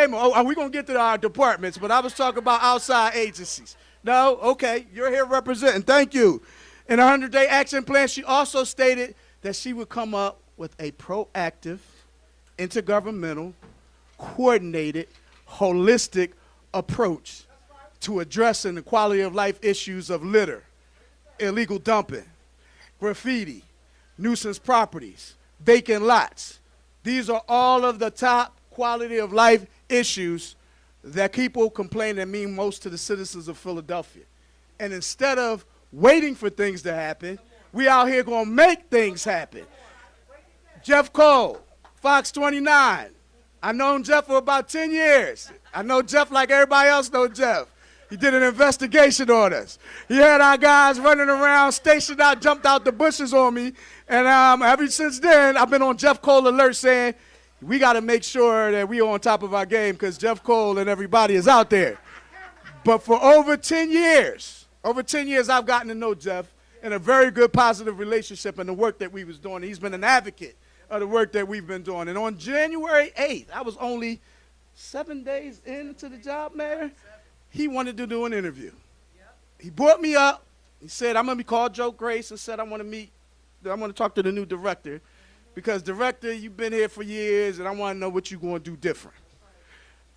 a moment. Oh, we're going to get to our departments, but I was talking about outside agencies. No? Okay. You're here representing. Thank you. In her 100-day action plan, she also stated that she would come up with a proactive, intergovernmental, coordinated, holistic approach to addressing the quality of life issues of litter, illegal dumping, graffiti, nuisance properties, vacant lots. These are all of the top quality of life issues that people complain that mean most to the citizens of Philadelphia. And instead of waiting for things to happen, we out here going to make things happen. Jeff Cole, Fox 29. I've known Jeff for about 10 years. I know Jeff like everybody else knows Jeff. He did an investigation on us. He had our guys running around, stationed out, jumped out the bushes on me. And ever since then, I've been on Jeff Cole alert saying, we got to make sure that we on top of our game because Jeff Cole and everybody is out there. But for over 10 years, I've gotten to know Jeff in a very good, positive relationship in the work that we was doing. He's been an advocate of the work that we've been doing. And on January 8th, I was only 7 days into the job, Mayor. He wanted to do an interview. He brought me up. He said, I'm going to be called Joe Grace and said, I want to talk to the new director because, director, you've been here for years, and I want to know what you're going to do different.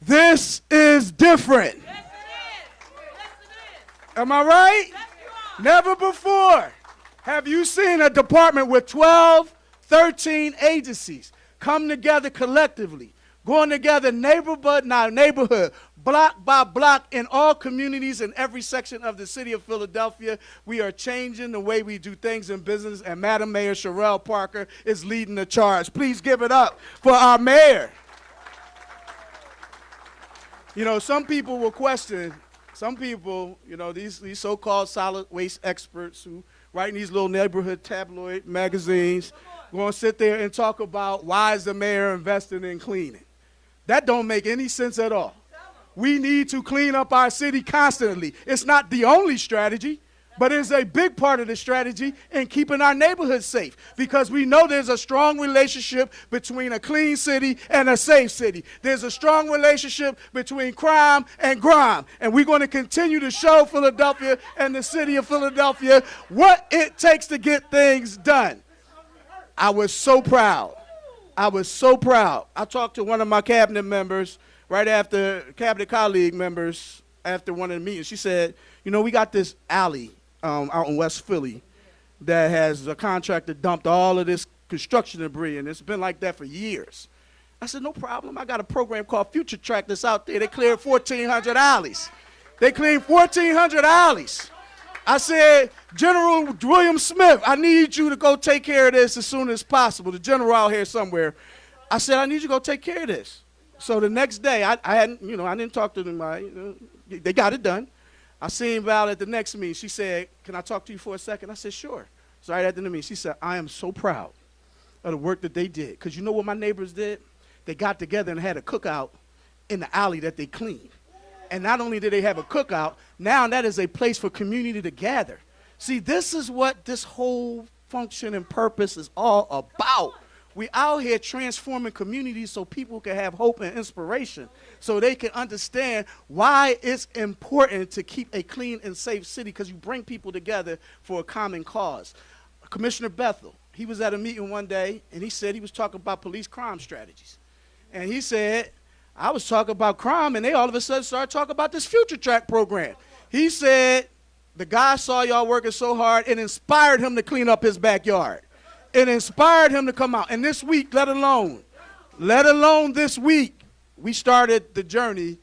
This is different. Yes, it is. Yes, it is. Am I right? Yes, you are. Never before have you seen a department with 12, 13 agencies come together collectively, going together neighborhood, block by block in all communities in every section of the city of Philadelphia. We are changing the way we do things in business, and Madam Mayor Sherelle Parker is leading the charge. Please give it up for our mayor. You know, some people will question, these so-called solid waste experts who write in these little neighborhood tabloid magazines, going to sit there and talk about why is the mayor investing in cleaning. That don't make any sense at all. We need to clean up our city constantly. It's not the only strategy, but it's a big part of the strategy in keeping our neighborhoods safe because we know there's a strong relationship between a clean city and a safe city. There's a strong relationship between crime and grime, and we're going to continue to show Philadelphia and the city of Philadelphia what it takes to get things done. I was so proud. I talked to one of my cabinet members right after, cabinet colleague members, after one of the meetings. She said, you know, we got this alley out in West Philly that has a contractor dumped all of this construction debris, and it's been like that for years. I said, no problem. I got a program called Future Track that's out there. They cleared 1,400 alleys. They cleaned 1,400 alleys. I said, General William Smith, I need you to go take care of this as soon as possible. The general out here somewhere. I said, I need you to go take care of this. So the next day, I didn't talk to them. They got it done. I seen Val at the next meeting. She said, can I talk to you for a second? I said, sure. So right after the meeting, she said, I am so proud of the work that they did. Because you know what my neighbors did? They got together and had a cookout in the alley that they cleaned. And not only did they have a cookout, now that is a place for community to gather. See, this is what this whole function and purpose is all about. We out here transforming communities so people can have hope and inspiration, so they can understand why it's important to keep a clean and safe city, because you bring people together for a common cause. Commissioner Bethel, he was at a meeting one day, and he said he was talking about police crime strategies. And he said, I was talking about crime, and they all of a sudden started talking about this Future Track program. He said the guy saw y'all working so hard, it inspired him to clean up his backyard. It inspired him to come out. And this week, let alone this week, we started the journey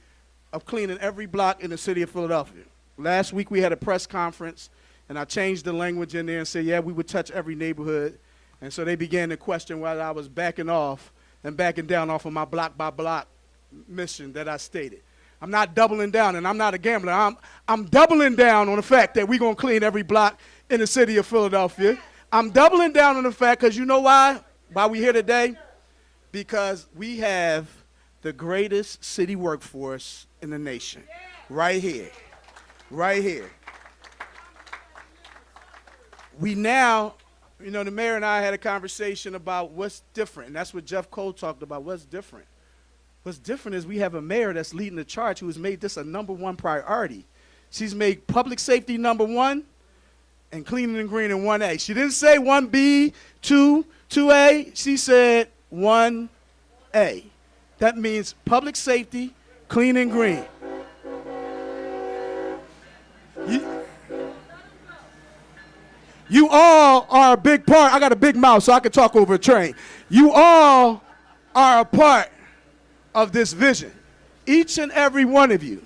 of cleaning every block in the city of Philadelphia. Last week, we had a press conference, and I changed the language in there and said, yeah, we would touch every neighborhood. And so they began to question whether I was backing off and backing down off of my block by block mission that I stated. I'm not doubling down, and I'm not a gambler. I'm doubling down on the fact that we're going to clean every block in the city of Philadelphia. I'm doubling down on the fact, because you know why we're here today? Because we have the greatest city workforce in the nation. Right here. Right here. We now, the mayor and I had a conversation about what's different, and that's what Jeff Cole talked about, what's different. What's different is we have a mayor that's leading the charge who has made this a #1 priority. She's made public safety #1 and cleaning and green in 1A. She didn't say 1B, 2A. She said 1A. That means public safety, clean and green. You all are a big part. I got a big mouth, so I can talk over a train. You all are a part of this vision. Each and every one of you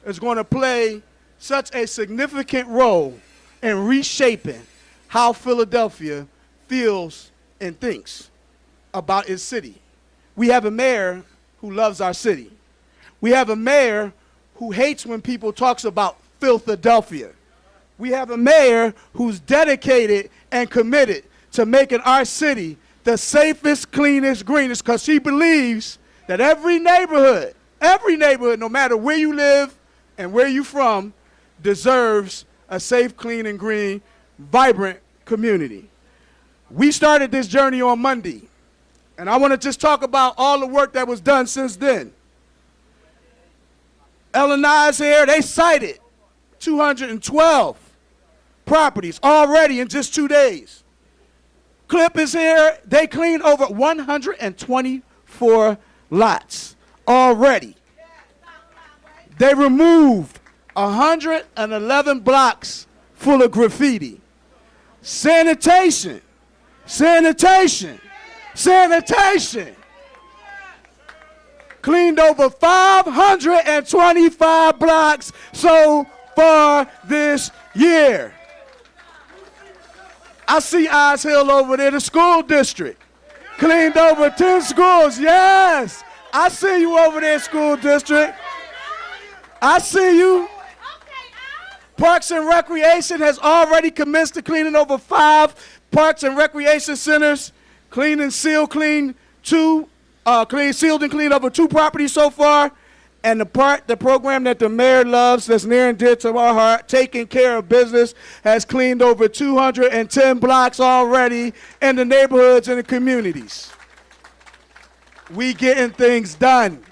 is going to play such a significant role in reshaping how Philadelphia feels and thinks about its city. We have a mayor who loves our city. We have a mayor who hates when people talks about Philadelphia. We have a mayor who's dedicated and committed to making our city the safest, cleanest, greenest, because she believes that every neighborhood, no matter where you live and where you're from, deserves a safe, clean, and green, vibrant community. We started this journey on Monday, and I want to just talk about all the work that was done since then. Ellen and I's here, they cited 212 properties already in just 2 days. Clip is here, they cleaned over 124 lots already. They removed 111 blocks full of graffiti. Sanitation. Cleaned over 525 blocks so far this year. I see Eyes Hill over there, the school district. Cleaned over 10 schools, yes. I see you over there, school district. I see you. Parks and Recreation has already commenced to cleaning over 5 parks and recreation centers. Clean and seal, sealed and cleaned over 2 properties so far. And the program that the mayor loves, that's near and dear to our heart, Taking Care of Business, has cleaned over 210 blocks already in the neighborhoods and the communities. We getting things done.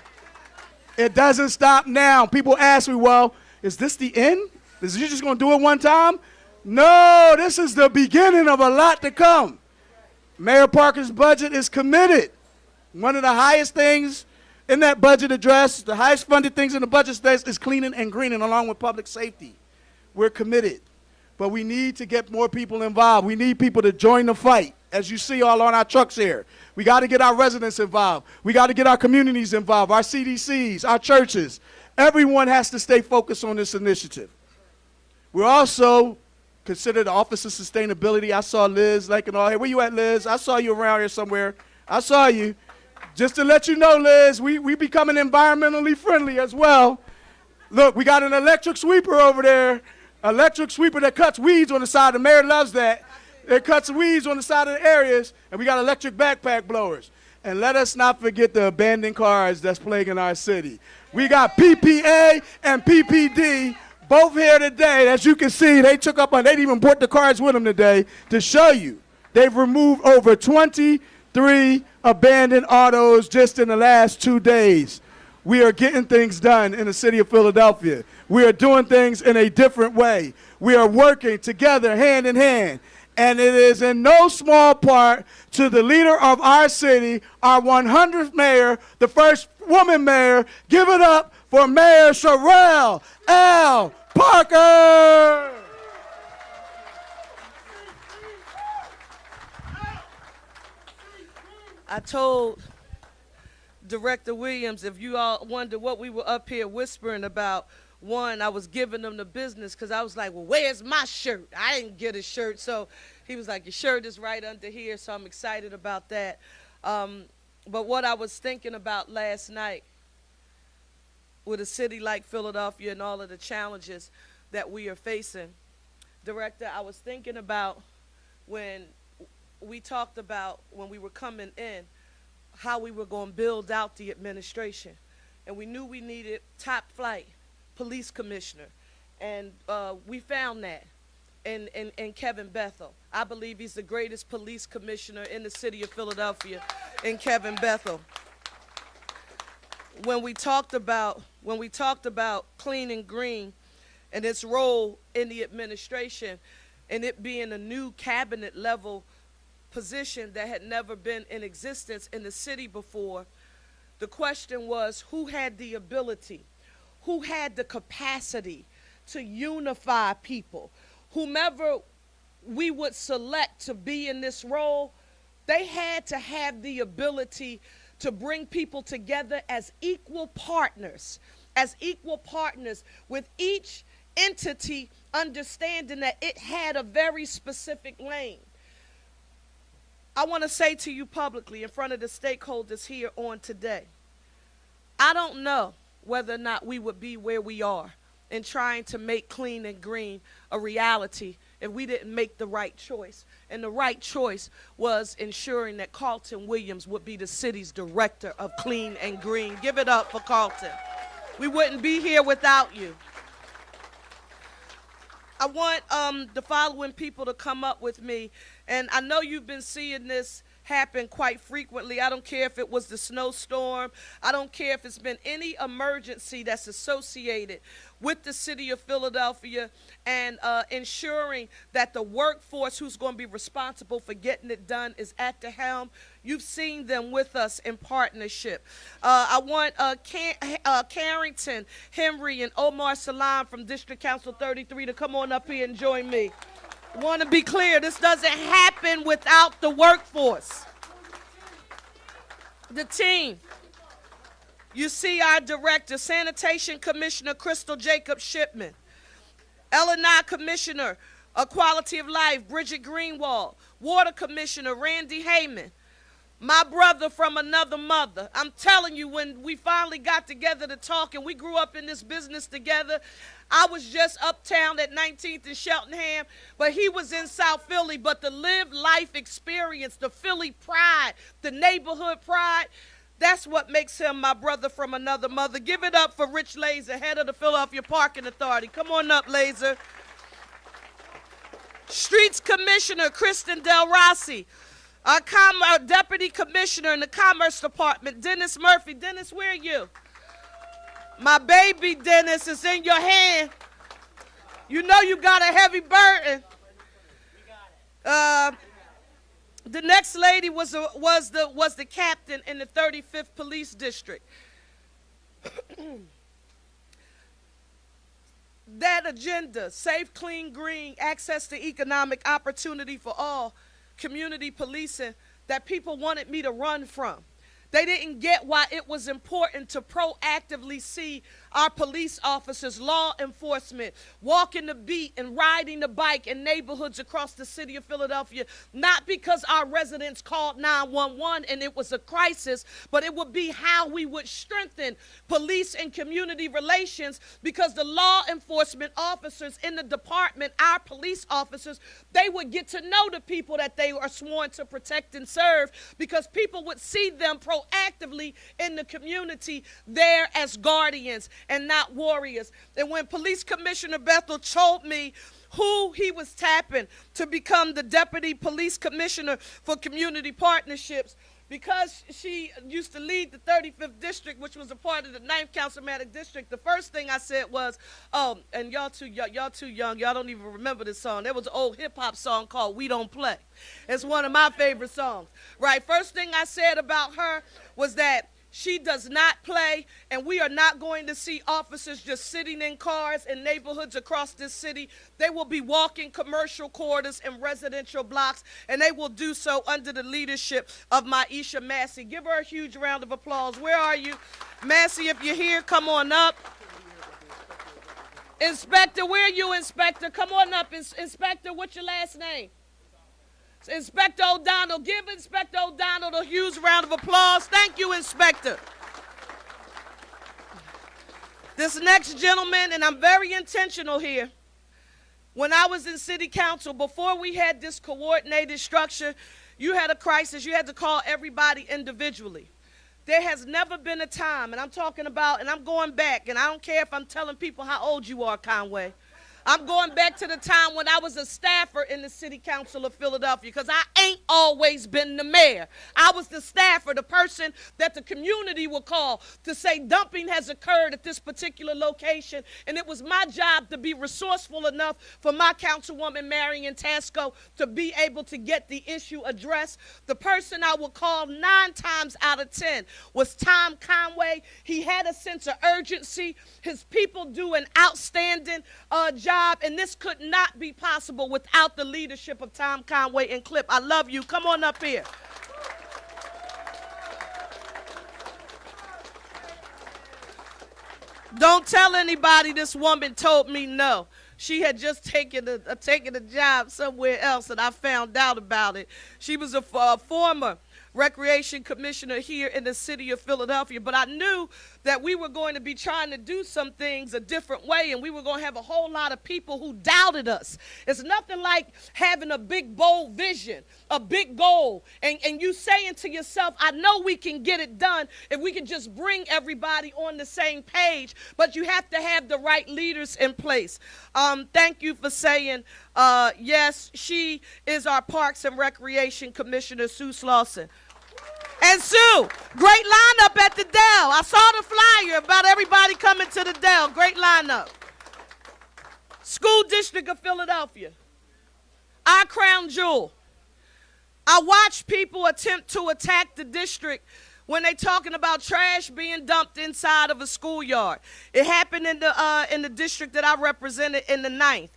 It doesn't stop now. People ask me, well, is this the end? Is you just going to do it one time? No, this is the beginning of a lot to come. Mayor Parker's budget is committed. One of the highest things in that budget address, the highest funded things in the budget space is cleaning and greening along with public safety. We're committed, but we need to get more people involved. We need people to join the fight, as you see all on our trucks here. We got to get our residents involved. We got to get our communities involved, our CDCs, our churches. Everyone has to stay focused on this initiative. We're also considered the Office of Sustainability. I saw Liz Lakin all here. Where you at, Liz? I saw you around here somewhere. I saw you. Just to let you know, Liz, we becoming environmentally friendly as well. Look, we got an electric sweeper over there, electric sweeper that cuts weeds on the side. The mayor loves that. It cuts weeds on the side of the areas, and we got electric backpack blowers. And let us not forget the abandoned cars that's plaguing our city. We got PPA and PPD both here today. As you can see, they didn't even brought the cars with them today to show you. They've removed over 23 abandoned autos just in the last 2 days. We are getting things done in the city of Philadelphia. We are doing things in a different way. We are working together hand in hand. And it is in no small part to the leader of our city, our 100th mayor, the first woman mayor. Give it up for Mayor Sherelle L. Parker. I told Director Williams, if you all wonder what we were up here whispering about, one, I was giving them the business because I was like, well, where's my shirt? I didn't get a shirt. So he was like, your shirt is right under here, so I'm excited about that. But what I was thinking about last night with a city like Philadelphia and all of the challenges that we are facing, Director, I was thinking about when we talked about when we were coming in, how we were going to build out the administration. And we knew we needed top flight police commissioner. And we found that in Kevin Bethel. I believe he's the greatest police commissioner in the city of Philadelphia, in Kevin Bethel. when we talked about clean and green and its role in the administration and it being a new cabinet level position that had never been in existence in the city before, the question was who had the ability, who had the capacity to unify people. Whomever we would select to be in this role, they had to have the ability to bring people together as equal partners, with each entity understanding that it had a very specific lane. I want to say to you publicly in front of the stakeholders here on today, I don't know whether or not we would be where we are in trying to make clean and green a reality if we didn't make the right choice. And the right choice was ensuring that Carlton Williams would be the city's director of clean and green. Give it up for Carlton. We wouldn't be here without you. I want the following people to come up with me. And I know you've been seeing this happen quite frequently. I don't care if it was the snowstorm. I don't care if it's been any emergency that's associated with the city of Philadelphia and ensuring that the workforce who's going to be responsible for getting it done is at the helm. You've seen them with us in partnership. I want Carrington, Henry, and Omar Salam from District Council 33 to come on up here and join me. I want to be clear, this doesn't happen without the workforce. The team. You see our director, Sanitation Commissioner Crystal Jacob Shipman, L&I Commissioner of Quality of Life, Bridget Greenwald, Water Commissioner Randy Heyman, my brother from another mother. I'm telling you, when we finally got together to talk and we grew up in this business together, I was just uptown at 19th and Cheltenham, but he was in South Philly. But the live life experience, the Philly pride, the neighborhood pride, that's what makes him my brother from another mother. Give it up for Rich Laser, head of the Philadelphia Parking Authority. Come on up, Laser. Streets Commissioner Kristen Del Rossi. Our Deputy Commissioner in the Commerce Department, Dennis Murphy. Dennis, where are you? My baby, Dennis, is in your hand. You know you got a heavy burden. The next lady was the captain in the 35th Police District. That agenda, safe, clean, green, access to economic opportunity for all, community policing, that people wanted me to run from. They didn't get why it was important to proactively see our police officers, law enforcement, walking the beat and riding the bike in neighborhoods across the city of Philadelphia, not because our residents called 911 and it was a crisis, but it would be how we would strengthen police and community relations, because the law enforcement officers in the department, our police officers, they would get to know the people that they are sworn to protect and serve, because people would see them proactively in the community there as guardians and not warriors. And when Police Commissioner Bethel told me who he was tapping to become the Deputy Police Commissioner for Community Partnerships, because she used to lead the 35th District, which was a part of the 9th Councilmanic District, the first thing I said was, oh, and y'all too young, y'all don't even remember this song. There was an old hip-hop song called We Don't Play. It's one of my favorite songs, right? First thing I said about her was that she does not play, and we are not going to see officers just sitting in cars in neighborhoods across this city. They will be walking commercial corridors and residential blocks, and they will do so under the leadership of Maisha Massey. Give her a huge round of applause. Where are you? Massey, if you're here, come on up. Inspector, where are you, Inspector? Come on up. Inspector, what's your last name? Inspector O'Donnell. Give Inspector O'Donnell a huge round of applause. Thank you, Inspector. This next gentleman, and I'm very intentional here. When I was in city council, before we had this coordinated structure, you had a crisis, you had to call everybody individually. There has never been a time, and I'm talking about, and I'm going back, and I don't care if I'm telling people how old you are, Conway. I'm going back to the time when I was a staffer in the City Council of Philadelphia, because I ain't always been the mayor. I was the staffer, the person that the community would call to say dumping has occurred at this particular location, and it was my job to be resourceful enough for my councilwoman, Marion Tasco, to be able to get the issue addressed. The person I would call 9 times out of 10 was Tom Conway. He had a sense of urgency. His people do an outstanding job, and this could not be possible without the leadership of Tom Conway and Clip. I love you. Come on up here. Don't tell anybody this woman told me no. She had just taken a job somewhere else, and I found out about it. She was a former recreation commissioner here in the city of Philadelphia, but I knew that we were going to be trying to do some things a different way, and we were going to have a whole lot of people who doubted us. It's nothing like having a big, bold vision, a big goal, and you saying to yourself, I know we can get it done if we can just bring everybody on the same page, but you have to have the right leaders in place. Thank you for saying yes. She is our Parks and Recreation Commissioner, Sue Slauson. And Sue, great lineup at the Dell. I saw the flyer about everybody coming to the Dell. Great lineup. School District of Philadelphia, our crown jewel. I watch people attempt to attack the district when they talking about trash being dumped inside of a schoolyard. It happened in the district that I represented in the 9th.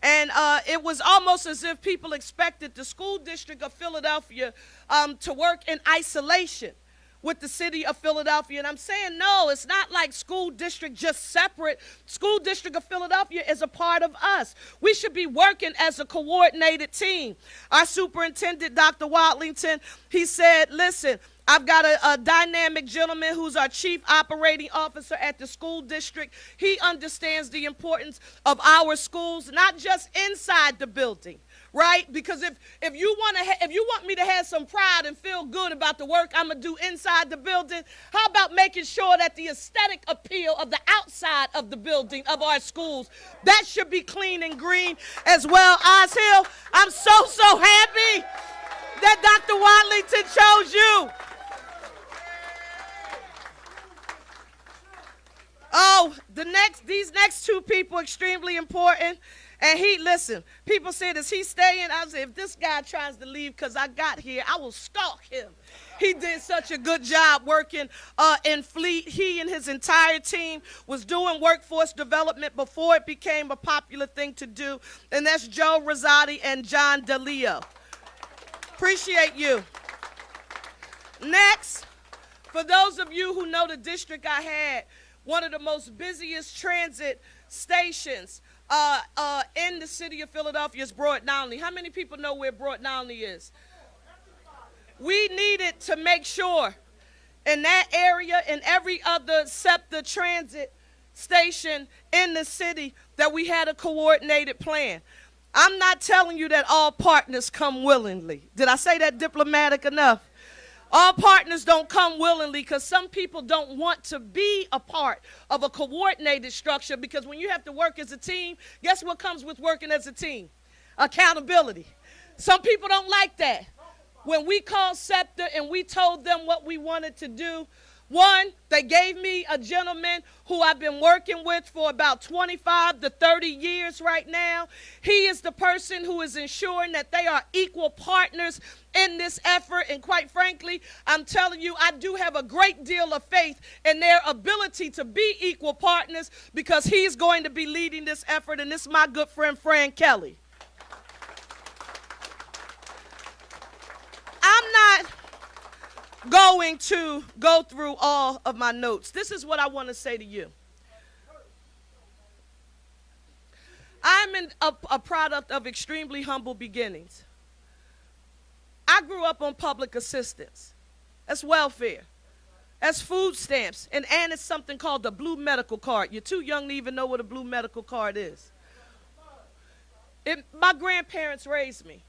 And it was almost as if people expected the school district of Philadelphia to work in isolation with the city of Philadelphia. And I'm saying, no, it's not like school district just separate. School district of Philadelphia is a part of us. We should be working as a coordinated team. Our superintendent, Dr. Watlington, he said, listen, I've got a dynamic gentleman who's our chief operating officer at the school district. He understands the importance of our schools, not just inside the building, right? Because if you want me to have some pride and feel good about the work I'm gonna do inside the building, how about making sure that the aesthetic appeal of the outside of the building of our schools, that should be clean and green as well. Oz Hill, I'm so happy that Dr. Watlington chose you. Oh, these next 2 people extremely important. And listen, people said, is he staying? I said, if this guy tries to leave because I got here, I will stalk him. He did such a good job working in Fleet. He and his entire team was doing workforce development before it became a popular thing to do. And that's Joe Rosati and John DeLeo. Appreciate you. Next, for those of you who know the district I had, one of the most busiest transit stations in the city of Philadelphia is Broad Downey. How many people know where Broad Downey is? We needed to make sure in that area and every other SEPTA transit station in the city that we had a coordinated plan. I'm not telling you that all partners come willingly. Did I say that diplomatic enough? All partners don't come willingly because some people don't want to be a part of a coordinated structure, because when you have to work as a team, guess what comes with working as a team? Accountability. Some people don't like that. When we called SEPTA and we told them what we wanted to do, one, they gave me a gentleman who I've been working with for about 25 to 30 years right now. He is the person who is ensuring that they are equal partners in this effort. And quite frankly, I'm telling you, I do have a great deal of faith in their ability to be equal partners, because he's going to be leading this effort. And this is my good friend, Fran Kelly. I'm not going to go through all of my notes. This is what I want to say to you. I'm a product of extremely humble beginnings. I grew up on public assistance. That's welfare. That's food stamps. And it's something called the blue medical card. You're too young to even know what a blue medical card is. My grandparents raised me.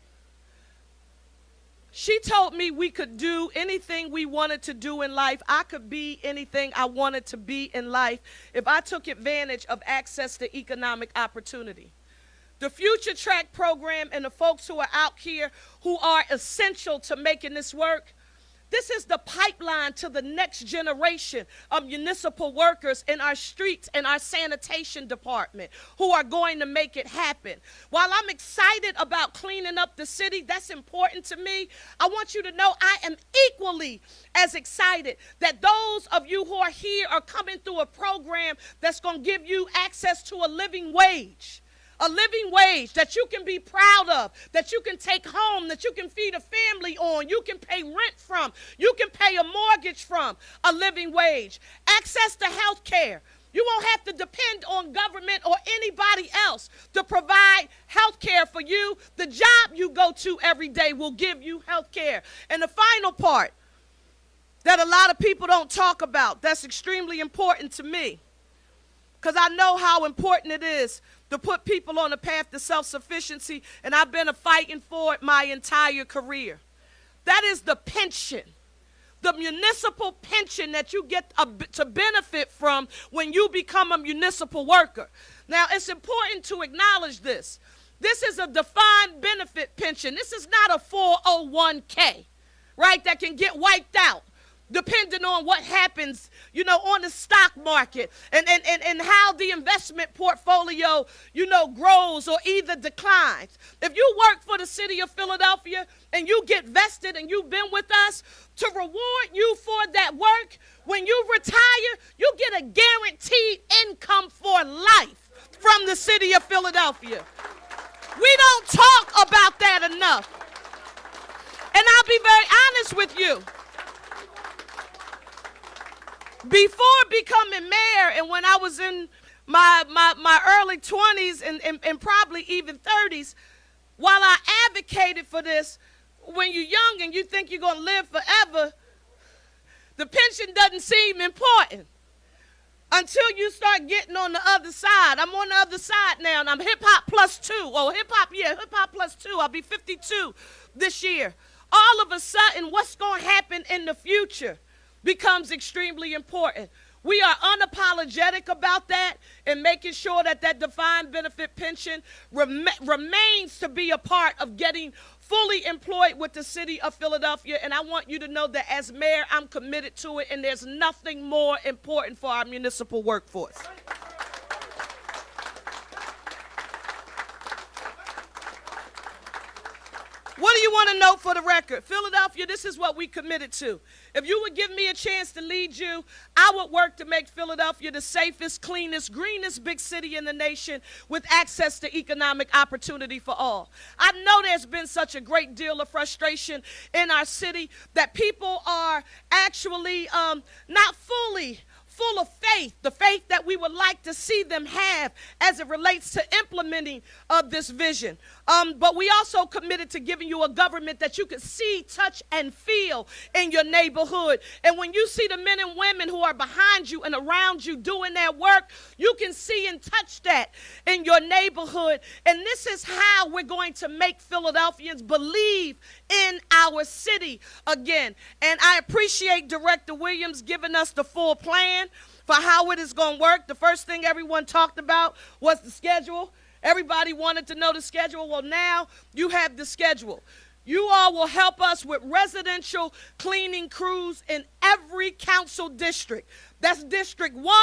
She told me we could do anything we wanted to do in life. I could be anything I wanted to be in life if I took advantage of access to economic opportunity. The Future Track program and the folks who are out here who are essential to making this work, this is the pipeline to the next generation of municipal workers in our streets and our sanitation department who are going to make it happen. While I'm excited about cleaning up the city, that's important to me, I want you to know I am equally as excited that those of you who are here are coming through a program that's going to give you access to a living wage. A living wage that you can be proud of, that you can take home, that you can feed a family on, you can pay rent from, you can pay a mortgage from, a living wage. Access to health care. You won't have to depend on government or anybody else to provide health care for you. The job you go to every day will give you health care. And the final part that a lot of people don't talk about, that's extremely important to me, because I know how important it is to put people on a path to self-sufficiency, and I've been fighting for it my entire career. That is the pension, the municipal pension that you get to benefit from when you become a municipal worker. Now, it's important to acknowledge this. This is a defined benefit pension. This is not a 401k, right, that can get wiped out depending on what happens, on the stock market and how the investment portfolio, grows or either declines. If you work for the city of Philadelphia and you get vested and you've been with us, to reward you for that work, when you retire, you get a guaranteed income for life from the city of Philadelphia. We don't talk about that enough. And I'll be very honest with you. Before becoming mayor and when I was in my early 20s and probably even 30s, while I advocated for this, when you're young and you think you're going to live forever, the pension doesn't seem important until you start getting on the other side. I'm on the other side now, and I'm hip-hop plus 2. Oh, hip-hop plus 2. I'll be 52 this year. All of a sudden, what's going to happen in the future becomes extremely important. We are unapologetic about that and making sure that that defined benefit pension remains to be a part of getting fully employed with the city of Philadelphia. And I want you to know that as mayor, I'm committed to it, and there's nothing more important for our municipal workforce. What do you want to know for the record? Philadelphia, this is what we committed to. If you would give me a chance to lead you, I would work to make Philadelphia the safest, cleanest, greenest big city in the nation with access to economic opportunity for all. I know there's been such a great deal of frustration in our city that people are actually not fully full of faith, the faith that we would like to see them have as it relates to implementing this vision. But we also committed to giving you a government that you can see, touch, and feel in your neighborhood. And when you see the men and women who are behind you and around you doing their work, you can see and touch that in your neighborhood. And this is how we're going to make Philadelphians believe in our city again. And I appreciate Director Williams giving us the full plan for how it is going to work. The first thing everyone talked about was the schedule. Everybody wanted to know the schedule. Well, now you have the schedule. You all will help us with residential cleaning crews in every council district. That's District 1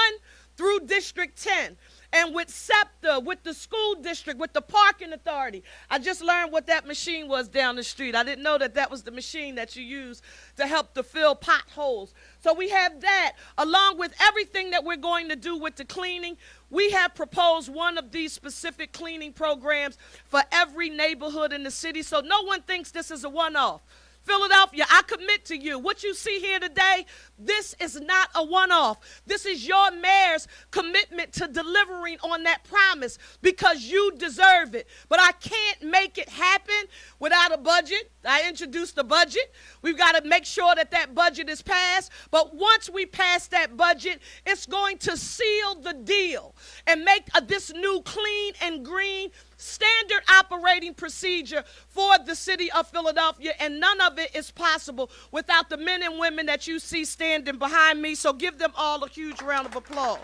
through District 10. And with SEPTA, with the school district, with the parking authority. I just learned what that machine was down the street. I didn't know that that was the machine that you use to help to fill potholes. So we have that, along with everything that we're going to do with the cleaning. We have proposed one of these specific cleaning programs for every neighborhood in the city, so no one thinks this is a one-off. Philadelphia, I commit to you. What you see here today, this is not a one-off. This is your mayor's commitment to delivering on that promise because you deserve it. But I can't make it happen without a budget. I introduced the budget. We've got to make sure that that budget is passed. But once we pass that budget, it's going to seal the deal and make this new clean and green standard operating procedure for the city of Philadelphia, and none of it is possible without the men and women that you see standing behind me. So give them all a huge round of applause.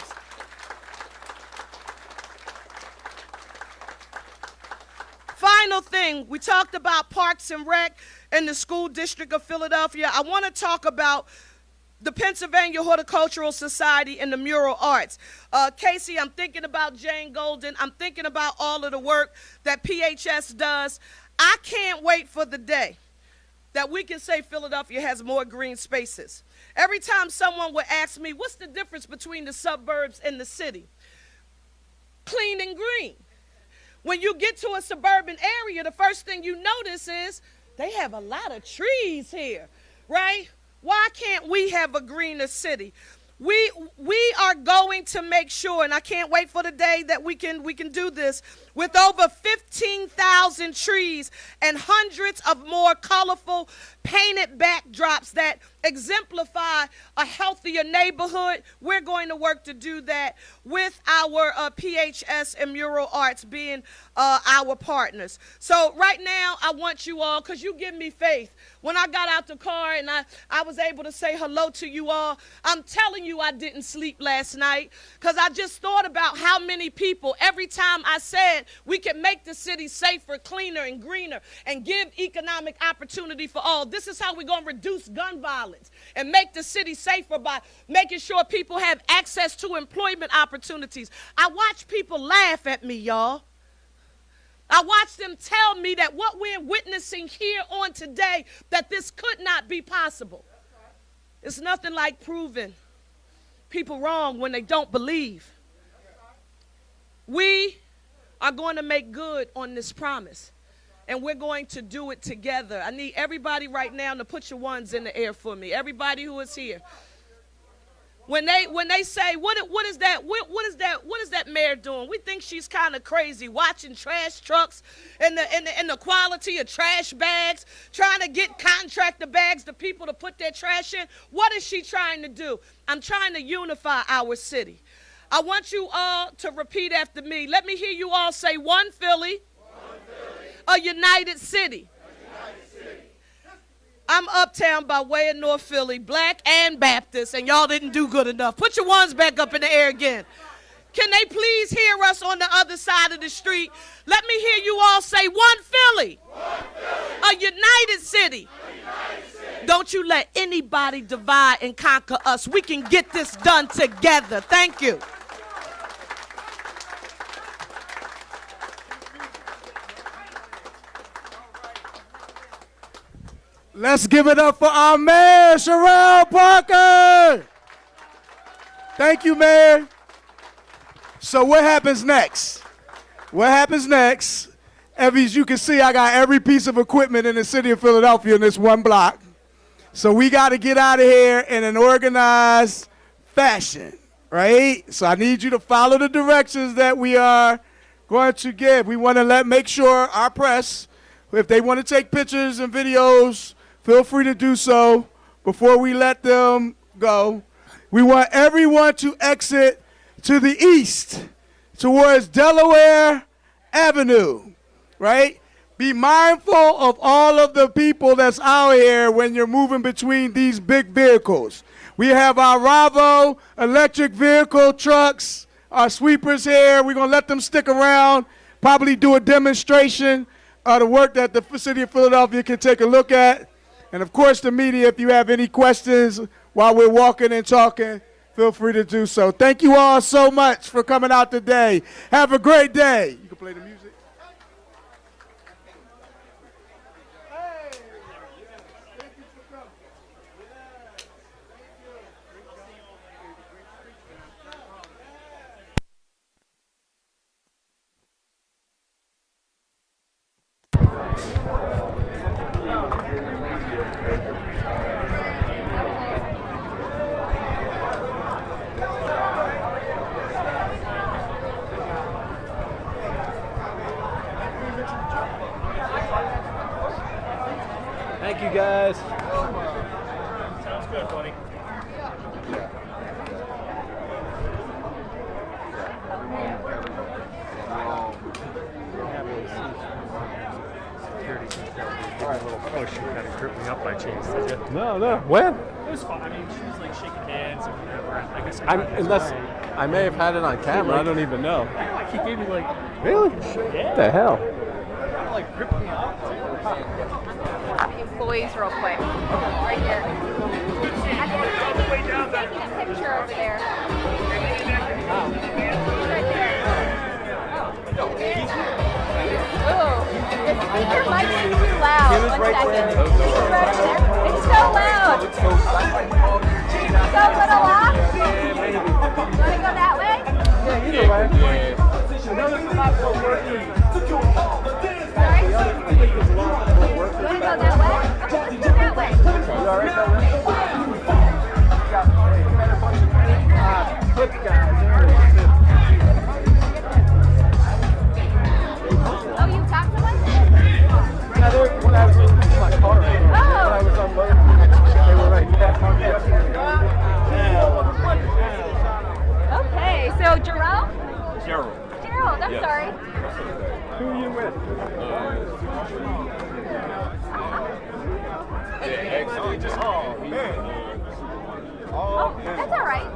Final thing, we talked about Parks and Rec in the School District of Philadelphia. I want to talk about the Pennsylvania Horticultural Society and the mural arts. Casey, I'm thinking about Jane Golden. I'm thinking about all of the work that PHS does. I can't wait for the day that we can say Philadelphia has more green spaces. Every time someone would ask me, what's the difference between the suburbs and the city? Clean and green. When you get to a suburban area, the first thing you notice is they have a lot of trees here, right? Why can't we have a greener city? We are going to make sure, and I can't wait for the day that we can do this, with over 15,000 trees and hundreds of more colorful painted backdrops that exemplify a healthier neighborhood. We're going to work to do that with our PHS and Mural Arts being our partners. So right now, I want you all, because you give me faith. When I got out the car and I was able to say hello to you all, I'm telling you I didn't sleep last night, because I just thought about how many people, every time I said we can make the city safer, cleaner, and greener, and give economic opportunity for all. This is how we're going to reduce gun violence and make the city safer, by making sure people have access to employment opportunities. I watch people laugh at me, y'all. I watch them tell me that what we're witnessing here on today, that this could not be possible. It's nothing like proving people wrong when they don't believe. We are going to make good on this promise, and we're going to do it together. I need everybody right now to put your ones in the air for me. Everybody who is here. When they say, what is that mayor doing? We think she's kind of crazy, watching trash trucks and the quality of trash bags, trying to get contractor bags to people to put their trash in. What is she trying to do? I'm trying to unify our city. I want you all to repeat after me. Let me hear you all say, one Philly, a united city. I'm uptown by way of North Philly, black and Baptist, and y'all didn't do good enough. Put your ones back up in the air again. Can they please hear us on the other side of the street? Let me hear you all say, one Philly, a united city. Don't you let anybody divide and conquer us. We can get this done together. Thank you. Let's give it up for our mayor, Sherelle Parker. Thank you, Mayor. So what happens next? What happens next? As you can see, I got every piece of equipment in the city of Philadelphia in this one block. So we got to get out of here in an organized fashion, right? So I need you to follow the directions that we are going to give. We want to make sure our press, if they want to take pictures and videos, feel free to do so before we let them go. We want everyone to exit to the east towards Delaware Avenue, right? Be mindful of all of the people that's out here when you're moving between these big vehicles. We have our Ravo electric vehicle trucks, our sweepers here. We're going to let them stick around, probably do a demonstration of the work that the city of Philadelphia can take a look at. And, of course, the media, if you have any questions while we're walking and talking, feel free to do so. Thank you all so much for coming out today. Have a great day. You can play the music. Thank you, guys. Sounds good, buddy. Happy Oh, she kind of gripped me up by chance, did you? No. When? It was fun. I mean, she was like shaking hands and whatever. I guess Unless I may have had it on camera. I don't even know. like he gave me like Really? yeah. What the hell? like gripped me up. Employees real quick. Right here. I'm taking a picture over there. He's right there. Oh, the speaker might be too loud. He was 1 right second. there. He was right there. It's so loud. So little loud. You want to go that way? Either way. Sorry? You want to go that way? Okay, let's go that way. Oh, you talked to one? When I was in my car, when I was unloading, they were right there. Okay, so Jerome? Gerald. Gerald, I'm sorry. Who are you with? Oh, that's all right.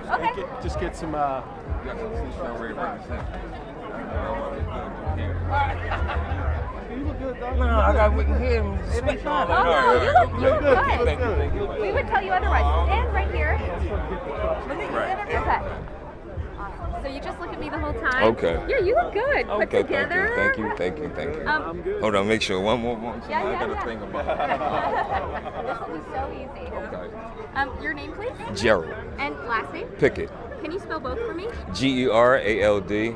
Okay. Just get some. I got wouldn't hear him. Oh, no, you look good. We would tell you otherwise. Stand right here. Okay. Awesome. So you just look at me the whole time? Okay. Yeah, you look good. Put Okay, together. thank you. Hold on, make sure. One more. Yeah, I got yeah. a thing about This will be so easy. Okay. Your name, please? Gerald And last name? Pickett. Can you spell both for me? Gerald Pickett.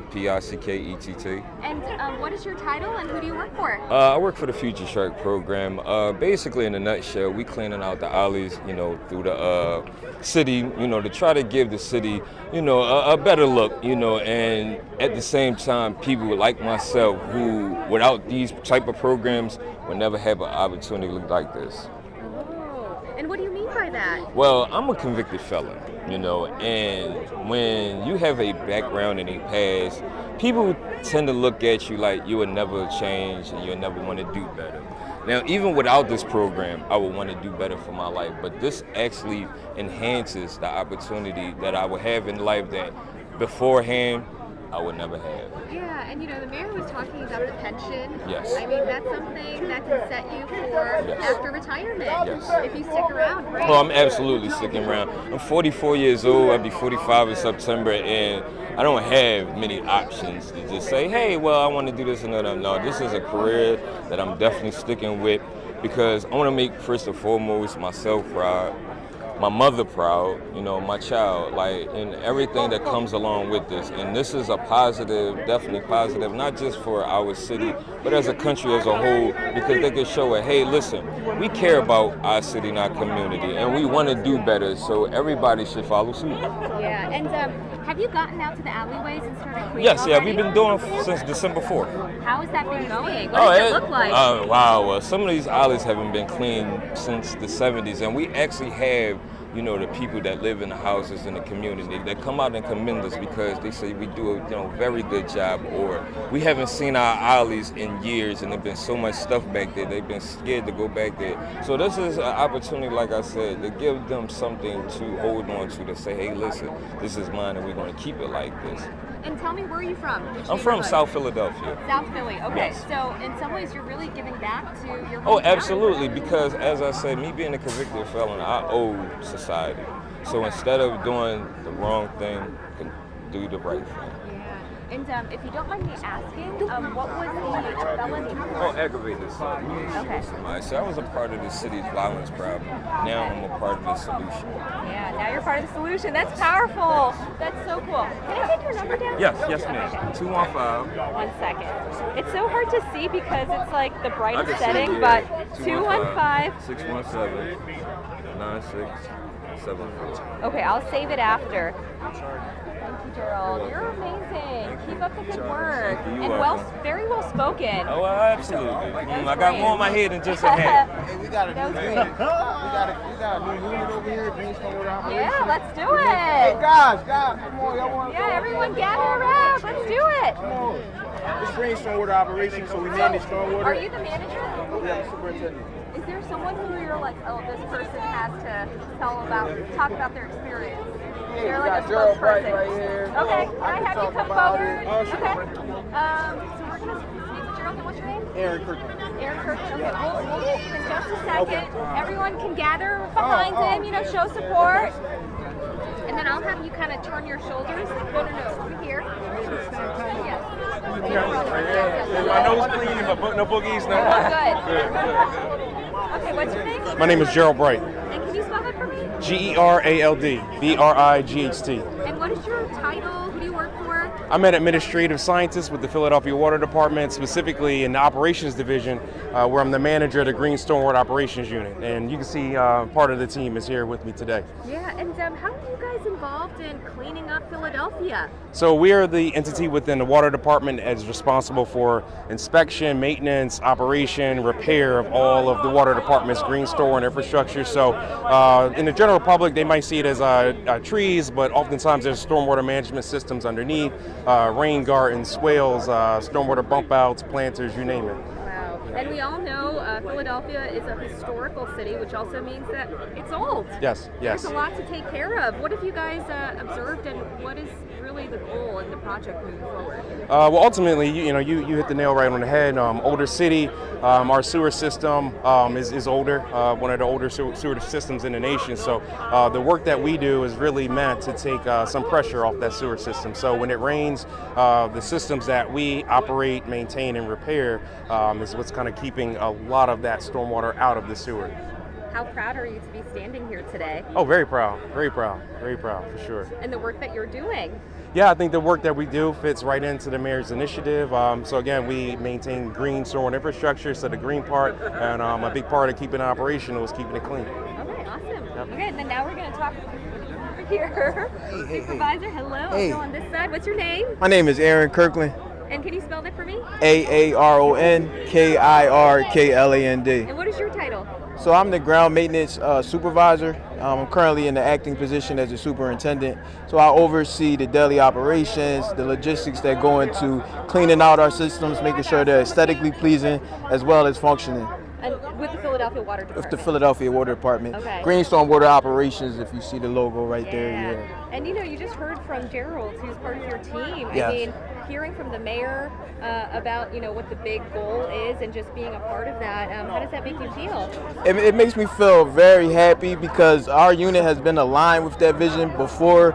And what is your title and who do you work for? I work for the Future Shark program. Basically, in a nutshell, we cleaning out the alleys, through the city, to try to give the city, a better look, and at the same time, people like myself who, without these type of programs, would never have an opportunity like this. Oh, and what do you mean by that? Well, I'm a convicted felon, and when you have a background and a past, people tend to look at you like you would never change and you'll never want to do better. Now, even without this program, I would want to do better for my life, but this actually enhances the opportunity that I would have in life that beforehand I would never have. Yeah, and the mayor was talking about the pension. Yes. I mean, that's something that can set you for Yes. after retirement. Yes. If you stick around, right? Oh, I'm absolutely sticking around. I'm 44 years old. I'll be 45 in September, and I don't have many options to just say, hey, well, I want to do this and that. No, this is a career that I'm definitely sticking with because I want to make, first and foremost, myself proud, my mother proud, my child, and everything that comes along with this. And this is a positive, definitely positive, not just for our city, but as a country as a whole, because they can show it, hey, listen, we care about our city and our community, and we want to do better, so everybody should follow suit. Yeah, and have you gotten out to the alleyways and started cleaning Yes, already? we've been doing since December 4th. How has that been going? What does it look like? Wow, well, some of these alleys haven't been cleaned since the 70s, and we actually have the people that live in the houses in the community that come out and commend us because they say we do a very good job, or we haven't seen our alleys in years and there's been so much stuff back there, they've been scared to go back there. So this is an opportunity, like I said, to give them something to hold on to say, hey, listen, this is mine and we're going to keep it like this. And tell me, where are you from? Which I'm from neighborhood? South Philadelphia. South Philly, okay. Yes. So in some ways, you're really giving back to your Oh, hometown? absolutely, because as I said, me being a convicted felon, I owe society. So instead of doing the wrong thing, I can do the right thing. Yeah. And if you don't mind me asking, what was the felony for? Oh, aggravated assault. Okay. So I was a part of the city's violence problem. Now I'm a part of the solution. Yeah, now you're part of the solution. That's powerful. That's so cool. Can I take your number down? Yes, ma'am. 215. 1 second. It's so hard to see because it's like the I brightest can see setting, it, but yeah. 215. 617 9674. Okay, I'll save it after. Thank you, Gerald. You're amazing. Keep up the good work. Thank you. And very well spoken. Oh, absolutely. I got great. more on my head than just a hat. Hey, we got a That new was unit. great. We got a new unit over here. Brainstorm operation. Yeah, let's do Hey it. guys, come on, y'all want to Yeah, everyone gather around. Let's do it. Come on. It's green stormwater operations, so we manage stormwater. Are you the manager? Yeah, the superintendent. Is there someone who you're like, oh, this person has to talk about their experience? They're like a Gerald Bright spokesperson. right here. Okay, can I have you talk come about forward? it. Oh, sure. Okay. So we're gonna speak with Gerald. And what's your name? Aaron Kirkland. Aaron Kirkland. Okay, we'll leave in just a second. Everyone can gather behind him, show support. And then I'll have you kind of turn your shoulders. No, over here. Yes. My nose clean, but no boogies, no. Good. Okay, what's your name? My name is Gerald Bright. And can you spell that for me? Gerald, Bright. And what is your title? Who do you work for? I'm an administrative scientist with the Philadelphia Water Department, specifically in the operations division, where I'm the manager of the Green Stormwater Operations Unit. And you can see part of the team is here with me today. Yeah, and how are you guys involved in cleaning up Philadelphia? So we are the entity within the Water Department as responsible for inspection, maintenance, operation, repair of all of the Water Department's green stormwater infrastructure. So in the general public, they might see it as trees, but oftentimes there's stormwater management systems underneath, rain gardens, swales, stormwater bump outs, planters, you name it. Wow. And we all know Philadelphia is a historical city, which also means that it's old. Yes. There's a lot to take care of. What have you guys observed, and what is really the goal in the project moving forward? Well, ultimately, you hit the nail right on the head. Older city, our sewer system is older, one of the older sewer systems in the nation. So the work that we do is really meant to take some pressure off that sewer system. So when it rains, the systems that we operate, maintain, and repair is what's kind of keeping a lot of that stormwater out of the sewer. How proud are you to be standing here today? Oh, very proud, for sure. And the work that you're doing. Yeah, I think the work that we do fits right into the mayor's initiative. So again, we maintain green stormwater infrastructure, so the green part, and a big part of keeping it operational is keeping it clean. Okay, awesome. Yep. Okay, and then now we're going to talk over here. Supervisor, hello. Hey. Go on this side. What's your name? My name is Aaron Kirkland. And can you spell that for me? AARONKIRKLAND. And what is your title? So I'm the ground maintenance supervisor. I'm currently in the acting position as a superintendent. So I oversee the daily operations, the logistics that go into cleaning out our systems, making sure they're aesthetically pleasing as well as functioning. And with the Philadelphia Water Department. With the Philadelphia Water Department. Okay. Green Stormwater Operations, if you see the logo right there. Yeah. And you just heard from Gerald, who's part of your team. Yes. I mean, hearing from the mayor about, what the big goal is and just being a part of that, how does that make you feel? It makes me feel very happy because our unit has been aligned with that vision before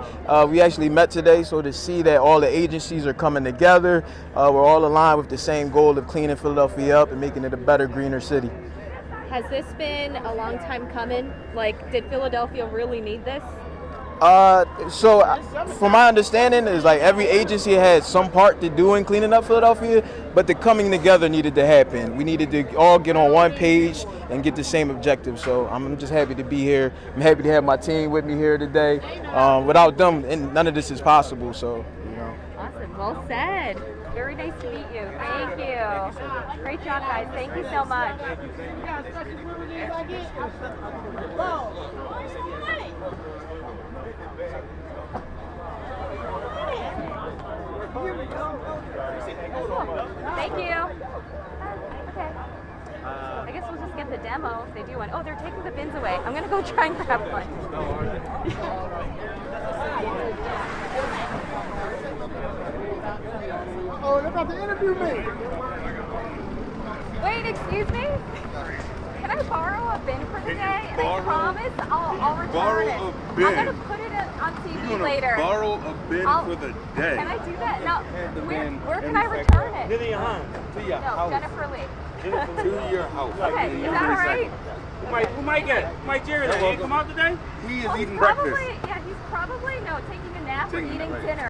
we actually met today. So to see that all the agencies are coming together, we're all aligned with the same goal of cleaning Philadelphia up and making it a better, greener city. Has this been a long time coming? Like, did Philadelphia really need this? So from my understanding is like every agency had some part to do in cleaning up Philadelphia, but the coming together needed to happen. We needed to all get on one page and get the same objective. So I'm just happy to be here. I'm happy to have my team with me here today. Without them, none of this is possible. So, Awesome. Well said. Very nice to meet you. Thank you. Great job, guys. Thank you so much. Thank you. Okay. I guess we'll just get the demo if they do one. Oh, they're taking the bins away. I'm going to go try and grab one. oh, they're about to interview me. Wait, excuse me? Can I borrow a bin for the day? And I promise I'll return it. Borrow a bin? I'm going to put it on TV later. Borrow a bin for the day. Can I do that? Now, where can I return it? To your house. To your No, house. Jennifer Lee. To your house. Okay, is that all right? Who might get? Mike Jerry, did he come out today? He is eating Probably, breakfast. yeah, he's probably, taking a nap or eating dinner.